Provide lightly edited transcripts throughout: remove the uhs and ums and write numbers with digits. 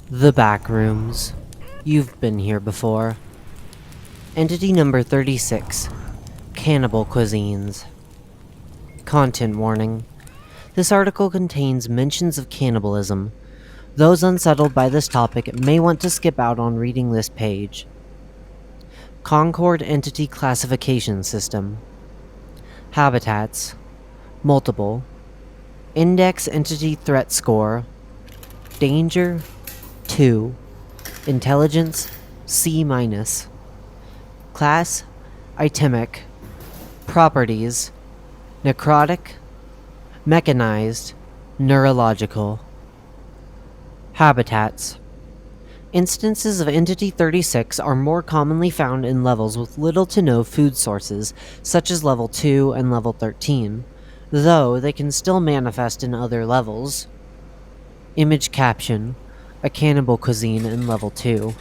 The Backrooms. You've been here before. Entity number 36. Cannibal Cuisines. Content warning. This article contains mentions of cannibalism. Those unsettled by this topic may want to skip out on reading this page. Concord Entity Classification System. Habitats. Multiple. Index Entity Threat Score. Danger 2. Intelligence C-. Class Itemic. Properties necrotic, mechanized, neurological. Habitats. Instances of Entity 36 are more commonly found in levels with little to no food sources, such as level 2 and level 13, though they can still manifest in other levels. Image caption: a cannibal cuisine in level 2.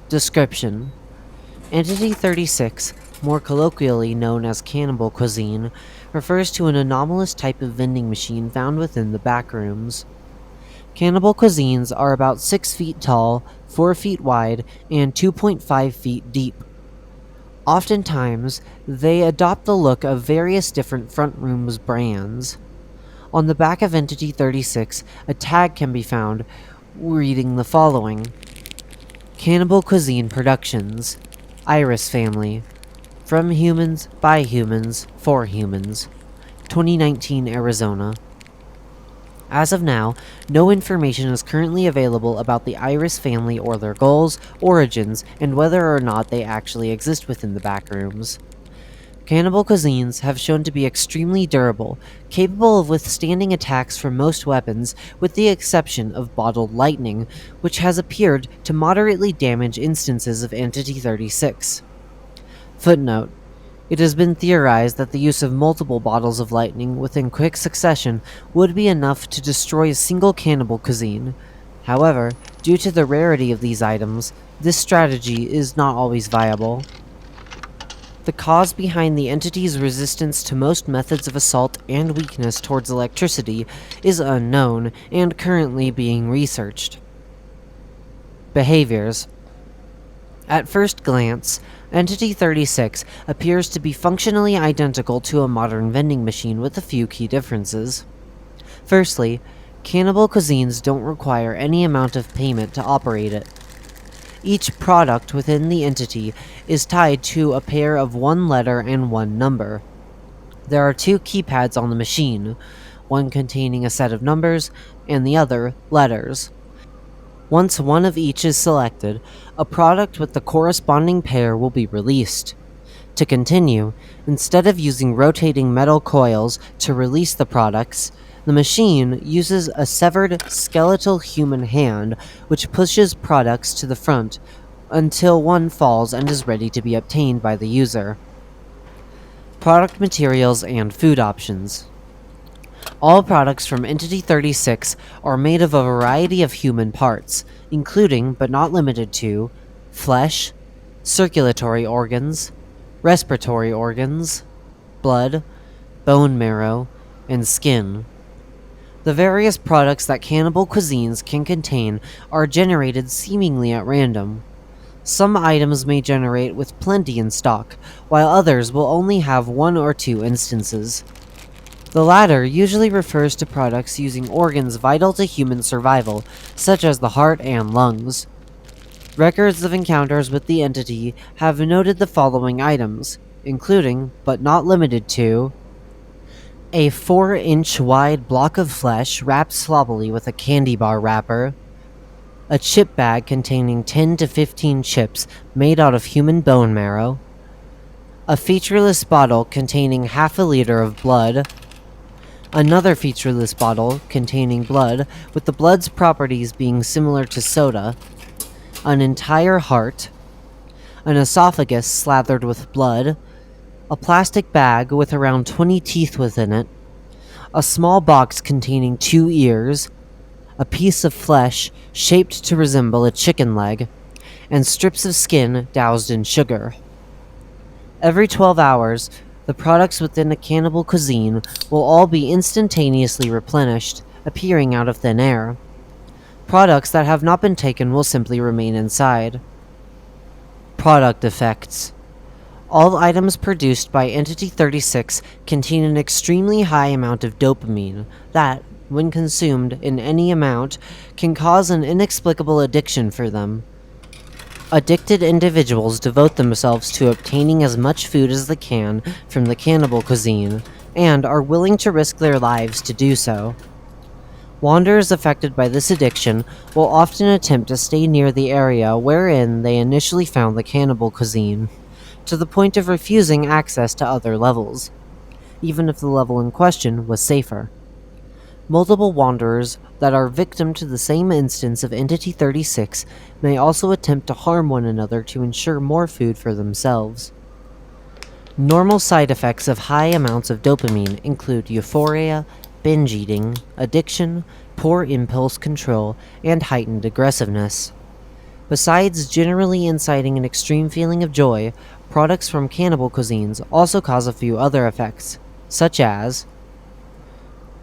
Description: Entity 36, more colloquially known as Cannibal Cuisine, refers to an anomalous type of vending machine found within the Backrooms. Cannibal Cuisines are about 6 feet tall, 4 feet wide, and 2.5 feet deep. Oftentimes, they adopt the look of various different front rooms brands. On the back of Entity 36, a tag can be found reading the following: Cannibal Cuisine Productions, Iris Family, from humans, by humans, for humans, 2019 Arizona. As of now, no information is currently available about the Iris family or their goals, origins, and whether or not they actually exist within the Backrooms. Cannibal Cuisines have shown to be extremely durable, capable of withstanding attacks from most weapons, with the exception of bottled lightning, which has appeared to moderately damage instances of Entity 36. Footnote: it has been theorized that the use of multiple bottles of lightning within quick succession would be enough to destroy a single cannibal cuisine. However, due to the rarity of these items, this strategy is not always viable. The cause behind the entity's resistance to most methods of assault and weakness towards electricity is unknown and currently being researched. Behaviors. At first glance, Entity 36 appears to be functionally identical to a modern vending machine with a few key differences. Firstly, Cannibal Cuisines don't require any amount of payment to operate it. Each product within the entity is tied to a pair of one letter and one number. There are 2 keypads on the machine, one containing a set of numbers and the other letters. Once one of each is selected, a product with the corresponding pair will be released. To continue, instead of using rotating metal coils to release the products, the machine uses a severed skeletal human hand which pushes products to the front until one falls and is ready to be obtained by the user. Product materials and food options. All products from Entity 36 are made of a variety of human parts, including, but not limited to, flesh, circulatory organs, respiratory organs, blood, bone marrow, and skin. The various products that Cannibal Cuisines can contain are generated seemingly at random. Some items may generate with plenty in stock, while others will only have 1 or 2 instances. The latter usually refers to products using organs vital to human survival, such as the heart and lungs. Records of encounters with the entity have noted the following items, including, but not limited to, a 4-inch wide block of flesh wrapped sloppily with a candy bar wrapper, a chip bag containing 10 to 15 chips made out of human bone marrow, a featureless bottle containing half a liter of blood, another featureless bottle containing blood with the blood's properties being similar to soda, an entire heart, an esophagus slathered with blood, a plastic bag with around 20 teeth within it, a small box containing 2 ears, a piece of flesh shaped to resemble a chicken leg, and strips of skin doused in sugar. Every 12 hours, the products within a Cannibal Cuisine will all be instantaneously replenished, appearing out of thin air. Products that have not been taken will simply remain inside. Product effects. All items produced by Entity 36 contain an extremely high amount of dopamine that, when consumed in any amount, can cause an inexplicable addiction for them. Addicted individuals devote themselves to obtaining as much food as they can from the cannibal cuisine, and are willing to risk their lives to do so. Wanderers affected by this addiction will often attempt to stay near the area wherein they initially found the cannibal cuisine, to the point of refusing access to other levels, even if the level in question was safer. Multiple wanderers that are victim to the same instance of Entity 36 may also attempt to harm one another to ensure more food for themselves. Normal side effects of high amounts of dopamine include euphoria, binge eating, addiction, poor impulse control, and heightened aggressiveness. Besides generally inciting an extreme feeling of joy, products from Cannibal Cuisines also cause a few other effects, such as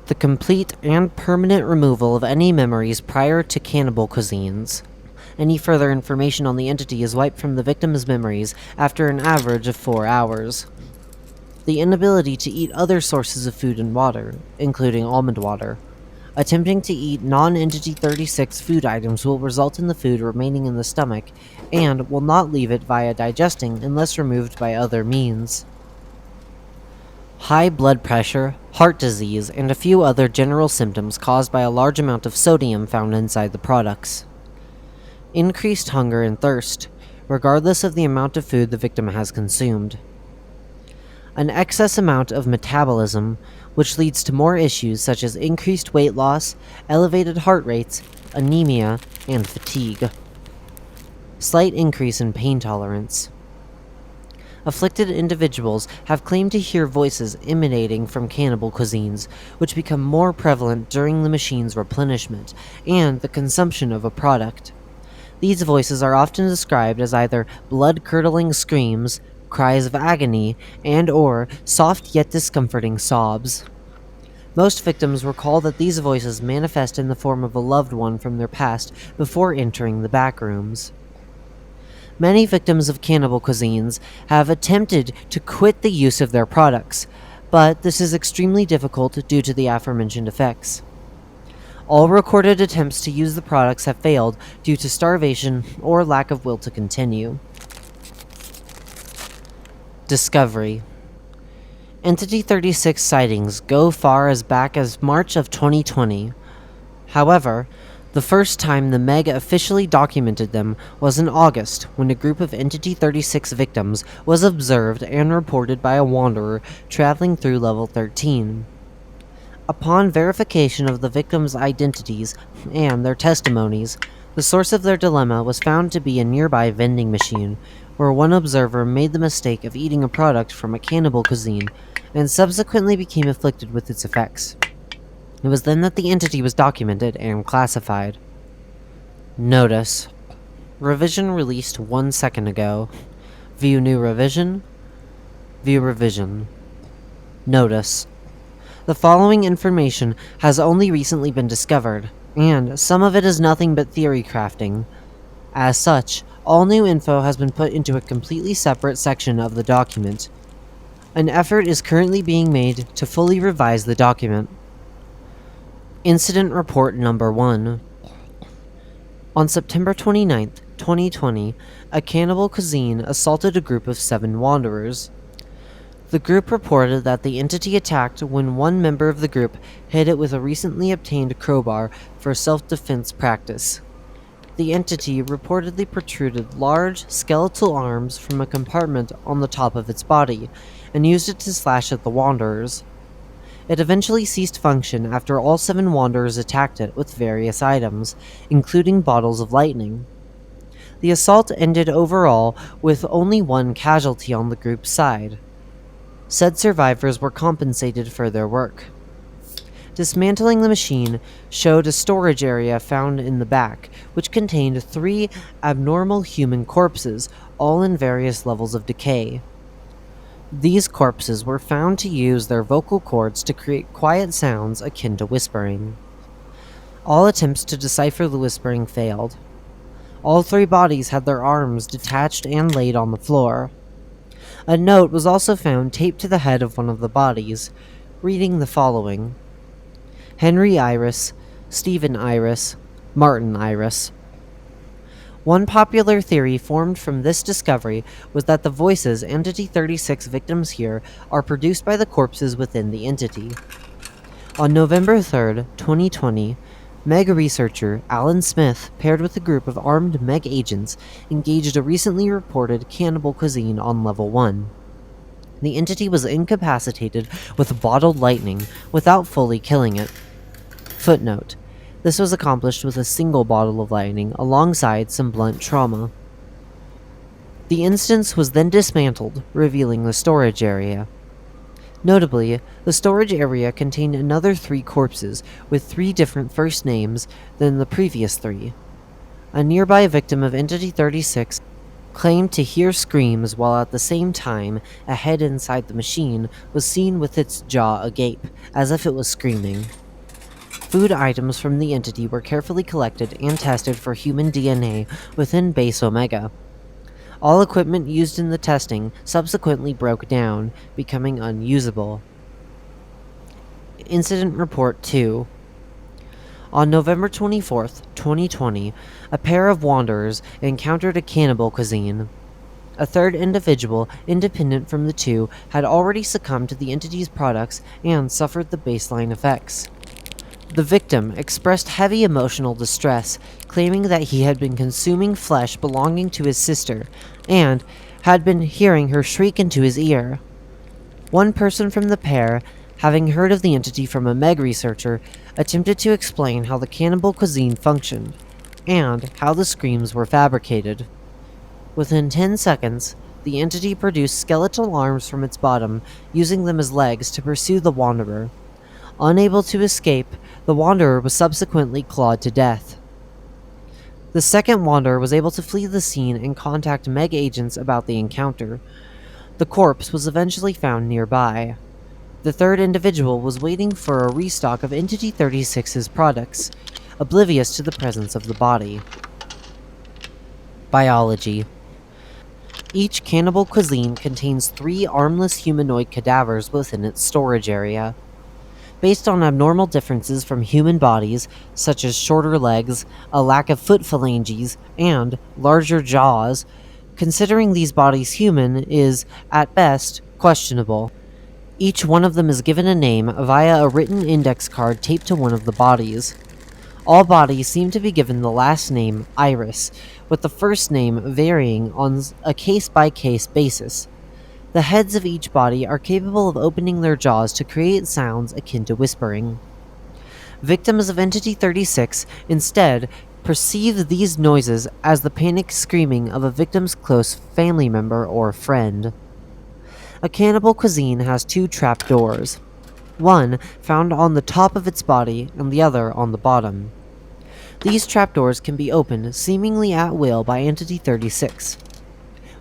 the complete and permanent removal of any memories prior to Cannibal Cuisines. Any further information on the entity is wiped from the victim's memories after an average of 4 hours. The inability to eat other sources of food and water, including almond water. Attempting to eat non-Entity 36 food items will result in the food remaining in the stomach, and will not leave it via digesting unless removed by other means. High blood pressure, heart disease, and a few other general symptoms caused by a large amount of sodium found inside the products. Increased hunger and thirst, regardless of the amount of food the victim has consumed. An excess amount of metabolism, which leads to more issues such as increased weight loss, elevated heart rates, anemia, and fatigue. Slight increase in pain tolerance. Afflicted individuals have claimed to hear voices emanating from Cannibal Cuisines, which become more prevalent during the machine's replenishment and the consumption of a product. These voices are often described as either blood-curdling screams, cries of agony, and/or soft yet discomforting sobs. Most victims recall that these voices manifest in the form of a loved one from their past before entering the Backrooms. Many victims of Cannibal Cuisines have attempted to quit the use of their products, but this is extremely difficult due to the aforementioned effects. All recorded attempts to use the products have failed due to starvation or lack of will to continue. Discovery. Entity 36 sightings go far as back as March of 2020. However, the first time the Meg officially documented them was in August, when a group of Entity 36 victims was observed and reported by a wanderer traveling through level 13. Upon verification of the victims' identities and their testimonies, the source of their dilemma was found to be a nearby vending machine, where one observer made the mistake of eating a product from a cannibal cuisine and subsequently became afflicted with its effects. It was then that the entity was documented and classified. Notice. Revision released 1 second ago. View new revision. View revision. Notice. The following information has only recently been discovered, and some of it is nothing but theory crafting. As such, all new info has been put into a completely separate section of the document. An effort is currently being made to fully revise the document. Incident Report Number 1. On September 29th, 2020, a Cannibal Cuisine assaulted a group of 7 wanderers. The group reported that the entity attacked when one member of the group hit it with a recently obtained crowbar for self-defense practice. The entity reportedly protruded large, skeletal arms from a compartment on the top of its body, and used it to slash at the wanderers. It eventually ceased function after all 7 wanderers attacked it with various items, including bottles of lightning. The assault ended overall with only 1 casualty on the group's side. Said survivors were compensated for their work. Dismantling the machine showed a storage area found in the back, which contained 3 abnormal human corpses, all in various levels of decay. These corpses were found to use their vocal cords to create quiet sounds akin to whispering. All attempts to decipher the whispering failed. All three bodies had their arms detached and laid on the floor. A note was also found taped to the head of one of the bodies, reading the following: Henry Iris, Stephen Iris, Martin Iris. One popular theory formed from this discovery was that the voices Entity 36 victims hear are produced by the corpses within the entity. On November 3rd, 2020, Meg researcher Alan Smith, paired with a group of armed Meg agents, engaged a recently reported cannibal cuisine on Level 1. The entity was incapacitated with bottled lightning without fully killing it. Footnote: this was accomplished with a single bottle of lightning alongside some blunt trauma. The instance was then dismantled, revealing the storage area. Notably, the storage area contained another 3 corpses with 3 different first names than the previous 3. A nearby victim of Entity 36 claimed to hear screams while at the same time a head inside the machine was seen with its jaw agape, as if it was screaming. Food items from the entity were carefully collected and tested for human DNA within Base Omega. All equipment used in the testing subsequently broke down, becoming unusable. Incident Report 2. On November 24th, 2020, a pair of wanderers encountered a cannibal cuisine. A third individual, independent from the two, had already succumbed to the entity's products and suffered the baseline effects. The victim expressed heavy emotional distress, claiming that he had been consuming flesh belonging to his sister, and had been hearing her shriek into his ear. One person from the pair, having heard of the entity from a Meg researcher, attempted to explain how the cannibal cuisine functioned, and how the screams were fabricated. Within 10 seconds, the entity produced skeletal arms from its bottom, using them as legs to pursue the wanderer. Unable to escape, the wanderer was subsequently clawed to death. The second wanderer was able to flee the scene and contact Meg agents about the encounter. The corpse was eventually found nearby. The third individual was waiting for a restock of Entity 36's products, oblivious to the presence of the body. Biology. Each cannibal cuisine contains 3 armless humanoid cadavers within its storage area. Based on abnormal differences from human bodies, such as shorter legs, a lack of foot phalanges, and larger jaws, considering these bodies human is, at best, questionable. Each one of them is given a name via a written index card taped to one of the bodies. All bodies seem to be given the last name Iris, with the first name varying on a case-by-case basis. The heads of each body are capable of opening their jaws to create sounds akin to whispering. Victims of Entity 36 instead perceive these noises as the panicked screaming of a victim's close family member or friend. A cannibal cuisine has 2 trapdoors, one found on the top of its body and the other on the bottom. These trapdoors can be opened seemingly at will by Entity 36.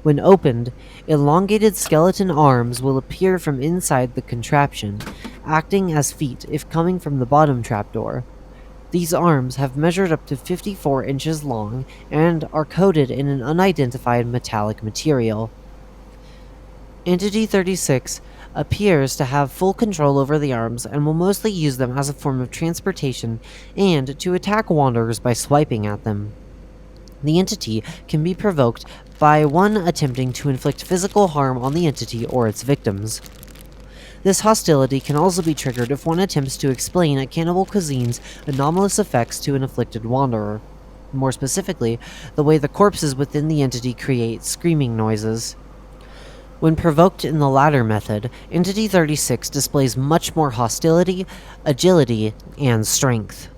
When opened, elongated skeleton arms will appear from inside the contraption, acting as feet if coming from the bottom trapdoor. These arms have measured up to 54 inches long and are coated in an unidentified metallic material. Entity 36 appears to have full control over the arms and will mostly use them as a form of transportation and to attack wanderers by swiping at them. The entity can be provoked by one attempting to inflict physical harm on the entity or its victims. This hostility can also be triggered if one attempts to explain a cannibal cuisine's anomalous effects to an afflicted wanderer. More specifically, the way the corpses within the entity create screaming noises. When provoked in the latter method, Entity 36 displays much more hostility, agility, and strength.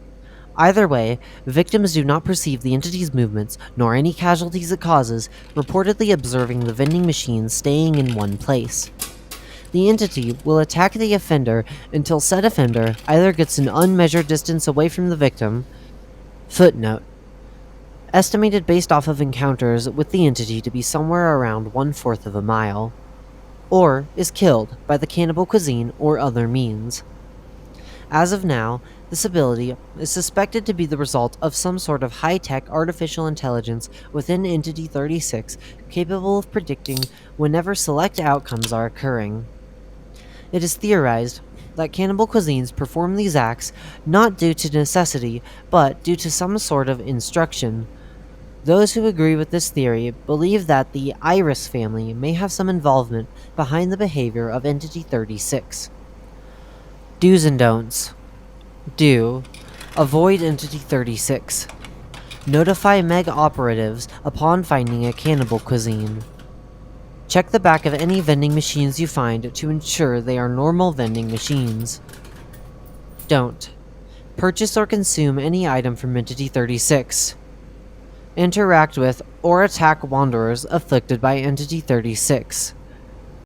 Either way, victims do not perceive the entity's movements, nor any casualties it causes, reportedly observing the vending machine staying in one place. The entity will attack the offender until said offender either gets an unmeasured distance away from the victim. Footnote: estimated based off of encounters with the entity to be somewhere around 1/4 of a mile, or is killed by the cannibal cuisine or other means. As of now, This ability is suspected to be the result of some sort of high-tech artificial intelligence within Entity 36 capable of predicting whenever select outcomes are occurring. It is theorized that Cannibal Cuisines perform these acts not due to necessity, but due to some sort of instruction. Those who agree with this theory believe that the Iris family may have some involvement behind the behavior of Entity 36. Do's and don'ts. Do. Avoid Entity 36. Notify Meg operatives upon finding a Cannibal Cuisine. Check the back of any vending machines you find to ensure they are normal vending machines. Don't. Purchase or consume any item from Entity 36. Interact with or attack wanderers afflicted by Entity 36.